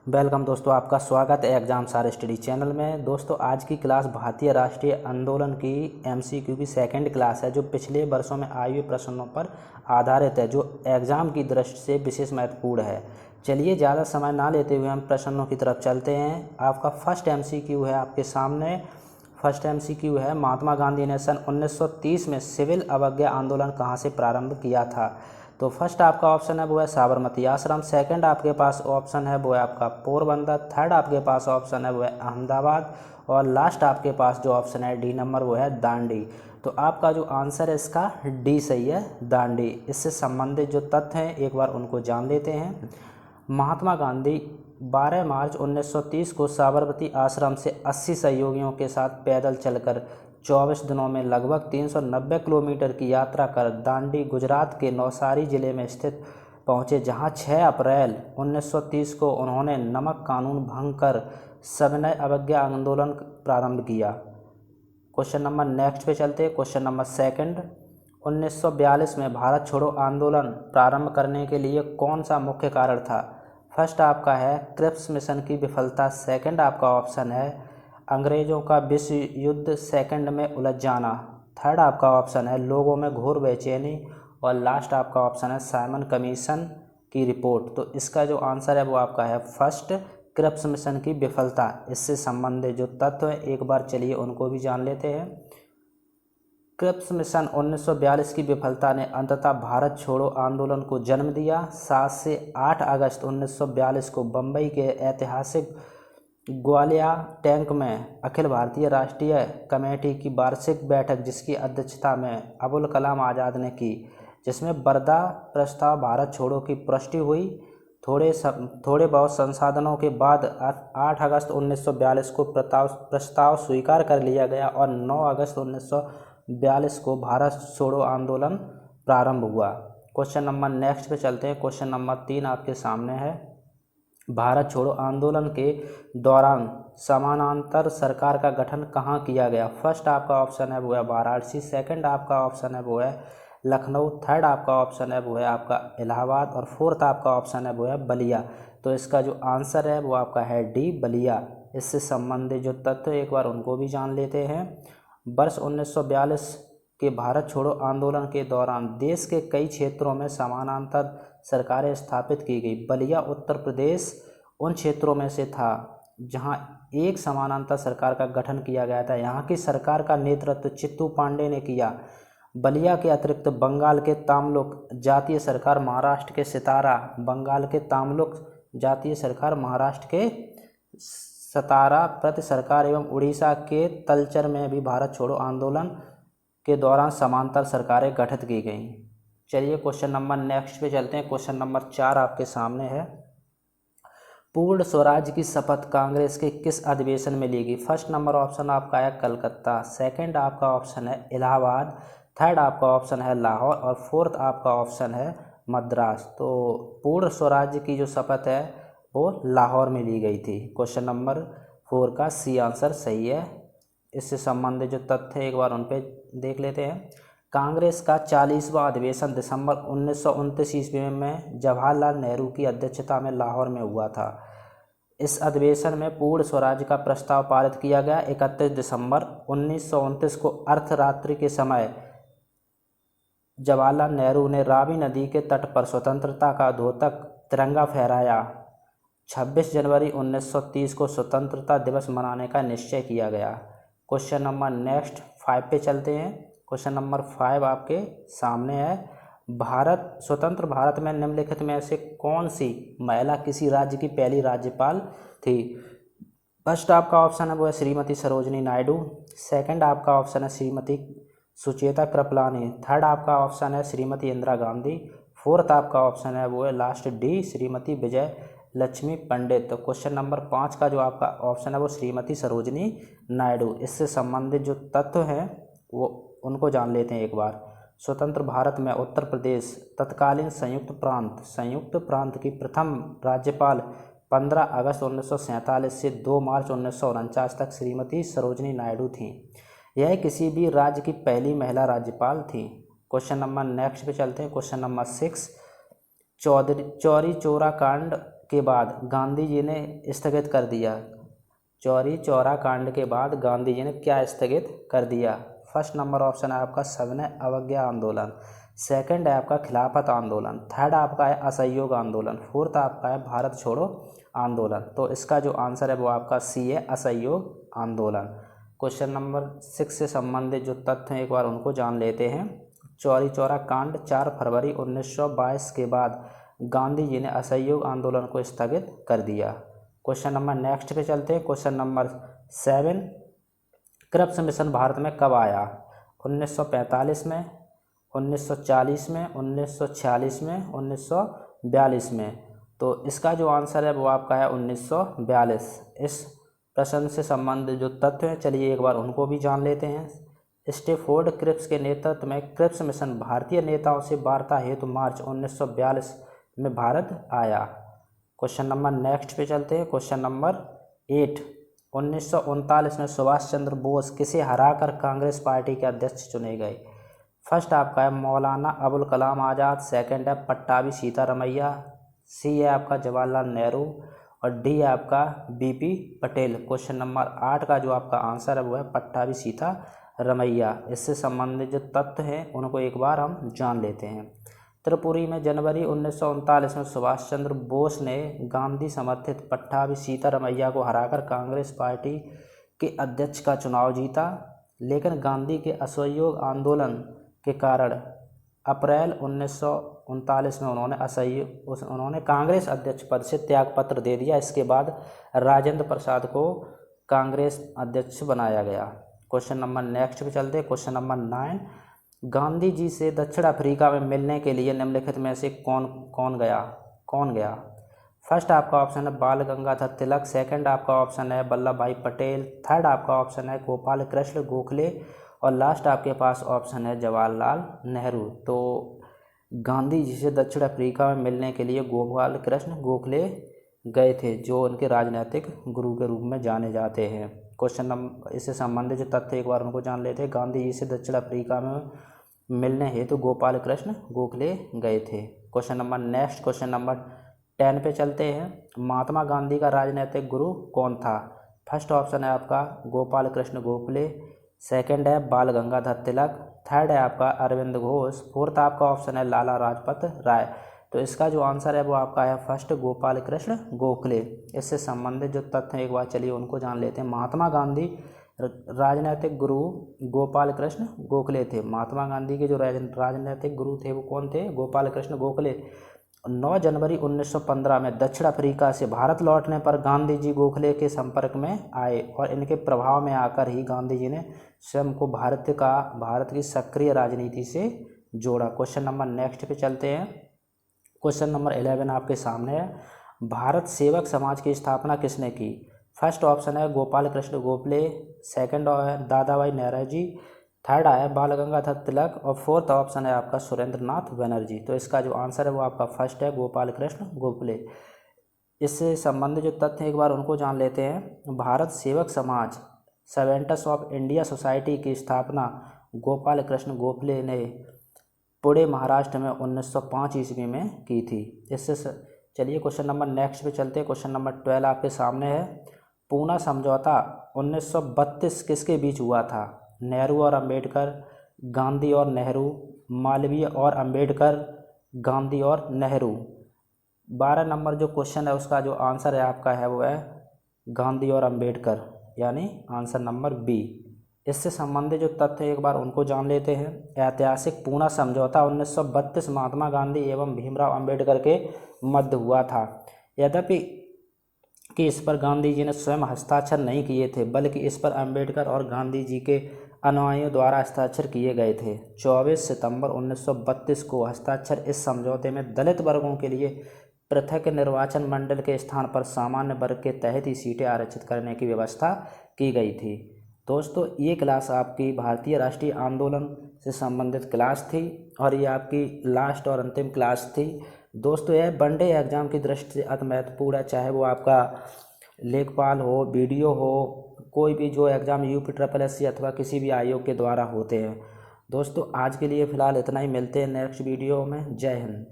Welcome दोस्तों, आपका स्वागत है एग्जाम सार स्टडी चैनल में। दोस्तों, आज की क्लास भारतीय राष्ट्रीय आंदोलन की एमसीक्यू की सेकंड क्लास है, जो पिछले वर्षों में आए हुए प्रश्नों पर आधारित है, जो एग्ज़ाम की दृष्टि से विशेष महत्वपूर्ण है। चलिए, ज़्यादा समय ना लेते हुए हम प्रश्नों की तरफ चलते हैं। आपका फर्स्ट एमसीक्यू है आपके सामने। फर्स्ट एमसीक्यू है, महात्मा गांधी ने सन 1930 में सिविल अवज्ञा आंदोलन कहाँ से प्रारंभ किया था? तो फर्स्ट आपका ऑप्शन है वो है साबरमती आश्रम। सेकंड आपके पास ऑप्शन है वो है आपका पोरबंदर। थर्ड आपके पास ऑप्शन है वो है अहमदाबाद। और लास्ट आपके पास जो ऑप्शन है डी नंबर वो है दांडी। तो आपका जो आंसर है इसका डी सही है, दांडी। इससे संबंधित जो तथ्य हैं एक बार उनको जान लेते हैं। महात्मा गांधी 12 मार्च 1930 को साबरमती आश्रम से 80 सहयोगियों के साथ पैदल चलकर 24 दिनों में लगभग 390 किलोमीटर की यात्रा कर दांडी गुजरात के नवसारी जिले में स्थित पहुँचे, जहां 6 अप्रैल 1930 को उन्होंने नमक कानून भंग कर सविनय अवज्ञा आंदोलन प्रारंभ किया। क्वेश्चन नंबर नेक्स्ट पे चलते हैं। क्वेश्चन नंबर सेकंड, 1942 में भारत छोड़ो आंदोलन प्रारंभ करने के लिए कौन सा मुख्य कारण था? फर्स्ट आपका है क्रिप्स मिशन की विफलता। सेकंड आपका ऑप्शन है अंग्रेजों का विश्व युद्ध सेकंड में उलझ जाना। थर्ड आपका ऑप्शन है लोगों में घोर बेचैनी। और लास्ट आपका ऑप्शन है साइमन कमीशन की रिपोर्ट। तो इसका जो आंसर है वो आपका है फर्स्ट, क्रिप्स मिशन की विफलता। इससे संबंधित जो तथ्य है एक बार चलिए उनको भी जान लेते हैं। क्रिप्स मिशन 1942 की विफलता ने अंततः भारत छोड़ो आंदोलन को जन्म दिया। 7 से 8 अगस्त 1942 को बम्बई के ऐतिहासिक ग्वालिया टैंक में अखिल भारतीय राष्ट्रीय कमेटी की वार्षिक बैठक, जिसकी अध्यक्षता में अबुल कलाम आज़ाद ने की, जिसमें वर्धा प्रस्ताव भारत छोड़ो की पुष्टि हुई। थोड़े बहुत संसाधनों के बाद 8 अगस्त 1942 को प्रस्ताव स्वीकार कर लिया गया और 9 अगस्त 1942 को भारत छोड़ो आंदोलन प्रारंभ हुआ। क्वेश्चन नंबर नेक्स्ट पे चलते हैं। क्वेश्चन नंबर 3 आपके सामने है, भारत छोड़ो आंदोलन के दौरान समानांतर सरकार का गठन कहाँ किया गया? फर्स्ट आपका ऑप्शन है वो है वाराणसी। सेकंड आपका ऑप्शन है वो है लखनऊ। थर्ड आपका ऑप्शन है वो है आपका इलाहाबाद। और फोर्थ आपका ऑप्शन है वो है बलिया। तो इसका जो आंसर है वो आपका है डी, बलिया। इससे संबंधित जो तथ्य एक बार उनको भी जान लेते हैं। वर्ष 1942 के भारत छोड़ो आंदोलन के दौरान देश के कई क्षेत्रों में समानांतर सरकारें स्थापित की गई। बलिया उत्तर प्रदेश उन क्षेत्रों में से था जहां एक समानांतर सरकार का गठन किया गया था। यहाँ की सरकार का नेतृत्व चित्तू पांडे ने किया। बलिया के अतिरिक्त बंगाल के तामलुक जातीय सरकार, महाराष्ट्र के सितारा, बंगाल के तामलुक जातीय सरकार, महाराष्ट्र के सतारा प्रति सरकार एवं उड़ीसा के तलचर में भी भारत छोड़ो आंदोलन के दौरान समांतर सरकारें गठित की गईं। चलिए क्वेश्चन नंबर नेक्स्ट पे चलते हैं। क्वेश्चन नंबर 4 आपके सामने है, पूर्ण स्वराज की शपथ कांग्रेस के किस अधिवेशन में ली गई? फर्स्ट नंबर ऑप्शन आपका है कलकत्ता। सेकंड आपका ऑप्शन है इलाहाबाद। थर्ड आपका ऑप्शन है लाहौर। और फोर्थ आपका ऑप्शन है मद्रास। तो पूर्ण स्वराज्य की जो शपथ है वो लाहौर में ली गई थी। क्वेश्चन नंबर 4 का सी आंसर सही है। इससे संबंधित जो तथ्य एक बार उन पर देख लेते हैं। कांग्रेस का 40वां अधिवेशन दिसंबर 1929 ईस्वी में जवाहरलाल नेहरू की अध्यक्षता में लाहौर में हुआ था। इस अधिवेशन में पूर्ण स्वराज का प्रस्ताव पारित किया गया। 31 दिसंबर 1929 को अर्धरात्रि के समय जवाहरलाल नेहरू ने रावी नदी के तट पर स्वतंत्रता का द्योतक तिरंगा फहराया। 26 जनवरी 1930 को स्वतंत्रता दिवस मनाने का निश्चय किया गया। क्वेश्चन नंबर नेक्स्ट 5 पे चलते हैं। क्वेश्चन नंबर 5 आपके सामने है, स्वतंत्र भारत में निम्नलिखित में से कौन सी महिला किसी राज्य की पहली राज्यपाल थी? फर्स्ट आपका ऑप्शन है वो है श्रीमती सरोजनी नायडू। सेकंड आपका ऑप्शन है श्रीमती सुचेता कृपलानी। थर्ड आपका ऑप्शन है श्रीमती इंदिरा गांधी। फोर्थ आपका ऑप्शन है वो है लास्ट डी, श्रीमती विजय लक्ष्मी पंडित। तो क्वेश्चन नंबर 5 का जो आपका ऑप्शन है वो श्रीमती सरोजनी नायडू। इससे संबंधित जो तत्व हैं वो उनको जान लेते हैं एक बार। स्वतंत्र भारत में उत्तर प्रदेश तत्कालीन संयुक्त प्रांत की प्रथम राज्यपाल 15 अगस्त 1947 से 2 मार्च 1949 तक श्रीमती सरोजनी नायडू थीं। यह किसी भी राज्य की पहली महिला राज्यपाल थी। क्वेश्चन नंबर नेक्स्ट पे चलते हैं। क्वेश्चन नंबर 6, चौरी चौरा कांड के बाद गांधी जी ने स्थगित कर दिया? चौरी चौरा कांड के बाद गांधी जी ने क्या स्थगित कर दिया? फर्स्ट नंबर ऑप्शन है आपका सविनय अवज्ञा आंदोलन, सेकंड है आपका खिलाफत आंदोलन, थर्ड आपका है असहयोग आंदोलन, फोर्थ आपका है भारत छोड़ो आंदोलन। तो इसका जो आंसर है वो आपका सी है, असहयोग आंदोलन। क्वेश्चन नंबर 6 से संबंधित जो तथ्य हैं एक बार उनको जान लेते हैं। चौरी चौरा कांड 4 फरवरी 1922 के बाद गांधी जी ने असहयोग आंदोलन को स्थगित कर दिया। क्वेश्चन नंबर नेक्स्ट पे चलते हैं। Question number 7, Cripps mission Bharat में कब आया? 1945 में, 1940 में, 1946 में, 1942 में। तो इसका जो आंसर है वो आपका है 1942। इस प्रश्न से संबंधित जो तथ्य हैं चलिए एक बार उनको भी जान लेते हैं। स्टैफोर्ड क्रिप्स के नेतृत्व में क्रिप्स मिशन भारतीय नेताओं से वार्ता हेतु मार्च 1942 में भारत आया। क्वेश्चन नंबर नेक्स्ट पे चलते हैं। क्वेश्चन नंबर 8, 1939 में सुभाष चंद्र बोस किसे हराकर कांग्रेस पार्टी के अध्यक्ष चुने गए? फर्स्ट आपका है मौलाना अबुल कलाम आज़ाद, सेकंड है पट्टाभी सीतारमैया, सी है आपका जवाहरलाल नेहरू और डी है आपका बीपी पटेल। क्वेश्चन नंबर 8 का जो आपका आंसर है वो है पट्टाभी सीतारमैया। इससे संबंधित जो तथ्य हैं उनको एक बार हम जान लेते हैं। त्रिपुरी में जनवरी 1939 में सुभाष चंद्र बोस ने गांधी समर्थित पट्टाभी सीतारमैया को हराकर कांग्रेस पार्टी के अध्यक्ष का चुनाव जीता, लेकिन गांधी के असहयोग आंदोलन के कारण अप्रैल 1939 में उन्होंने कांग्रेस अध्यक्ष पद से त्यागपत्र दे दिया। इसके बाद राजेंद्र प्रसाद को कांग्रेस अध्यक्ष बनाया गया। क्वेश्चन नंबर नेक्स्ट पे चलते हैं। क्वेश्चन नंबर 9, गांधी जी से दक्षिण अफ्रीका में मिलने के लिए निम्नलिखित में से कौन गया? फर्स्ट आपका ऑप्शन है बाल गंगाधर तिलक, सेकंड आपका ऑप्शन है वल्लभ भाई पटेल, थर्ड आपका ऑप्शन है गोपाल कृष्ण गोखले और लास्ट आपके पास ऑप्शन है जवाहरलाल नेहरू। तो गांधी जी से दक्षिण अफ्रीका में मिलने के लिए गोपाल कृष्ण गोखले गए थे, जो उनके राजनीतिक गुरु के रूप में जाने जाते हैं। क्वेश्चन नंबर इससे संबंधित जो तथ्य एक बार उनको जान लेते हैं। गांधी जी से दक्षिण अफ्रीका में मिलने हेतु गोपाल कृष्ण गोखले गए थे। Question number next, question number 10 पे चलते हैं। महात्मा गांधी का राजनीतिक गुरु कौन था? फर्स्ट ऑप्शन है आपका गोपाल कृष्ण गोखले, सेकंड है बाल गंगाधर तिलक, थर्ड है आपका अरविंद घोष, फोर्थ आपका ऑप्शन है लाला लाजपत राय। तो इसका जो आंसर है वो आपका है फर्स्ट गोपाल कृष्ण गोखले। इससे संबंधित जो तथ्य एक बार चलिए उनको जान लेते हैं। महात्मा गांधी राजनीतिक गुरु गोपाल कृष्ण गोखले थे। महात्मा गांधी के जो राजनीतिक गुरु थे वो कौन थे? गोपाल कृष्ण गोखले। 9 जनवरी 1915 में दक्षिण अफ्रीका से भारत लौटने पर गांधी जी गोखले के संपर्क में आए और इनके प्रभाव में आकर ही गांधी जी ने स्वयं को भारत की सक्रिय राजनीति से जोड़ा। क्वेश्चन नंबर नेक्स्ट पे चलते हैं। क्वेश्चन नंबर 11 आपके सामने है। भारत सेवक समाज की स्थापना किसने की? फर्स्ट ऑप्शन है गोपाल कृष्ण गोखले, सेकंड है दादा भाई नौरोजी, थर्ड है बाल गंगाधर तिलक और फोर्थ ऑप्शन है आपका सुरेंद्र नाथ बनर्जी। तो इसका जो आंसर है वो आपका फर्स्ट है गोपाल कृष्ण गोखले। इससे संबंधित जो तथ्य एक बार उनको जान लेते हैं। भारत सेवक समाज सर्वेंट्स ऑफ इंडिया सोसाइटी की स्थापना गोपाल कृष्ण गोखले ने पुणे महाराष्ट्र में 1905 ईस्वी में की थी। इससे चलिए क्वेश्चन नंबर नेक्स्ट पे चलते हैं। क्वेश्चन नंबर 12 आपके सामने है। पूना समझौता 1932 किसके बीच हुआ था? नेहरू और अंबेडकर, गांधी और नेहरू, मालवीय और अंबेडकर, गांधी और नेहरू। 12 नंबर जो क्वेश्चन है उसका जो आंसर है आपका है वो है गांधी और अंबेडकर, यानी आंसर नंबर बी। इससे संबंधित जो तथ्य एक बार उनको जान लेते हैं। ऐतिहासिक पूना समझौता 1932 महात्मा गांधी एवं भीमराव अंबेडकर के मध्य हुआ था। यद्यपि कि इस पर गांधी जी ने स्वयं हस्ताक्षर नहीं किए थे, बल्कि इस पर अंबेडकर और गांधी जी के अनुयायियों द्वारा हस्ताक्षर किए गए थे। 24 सितंबर 1932 को हस्ताक्षर इस समझौते में दलित वर्गों के लिए पृथक निर्वाचन मंडल के स्थान पर सामान्य वर्ग के तहत ही सीटें आरक्षित करने की व्यवस्था की गई थी। दोस्तों ये क्लास आपकी भारतीय राष्ट्रीय आंदोलन से संबंधित क्लास थी और ये आपकी लास्ट और अंतिम क्लास थी। दोस्तों यह वनडे एग्ज़ाम की दृष्टि से अति महत्वपूर्ण है, चाहे वो आपका लेखपाल हो, वीडियो हो, कोई भी जो एग्ज़ाम UPSSC अथवा किसी भी आयोग के द्वारा होते हैं। दोस्तों आज के लिए फ़िलहाल इतना ही, मिलते हैं नेक्स्ट वीडियो में। जय हिंद।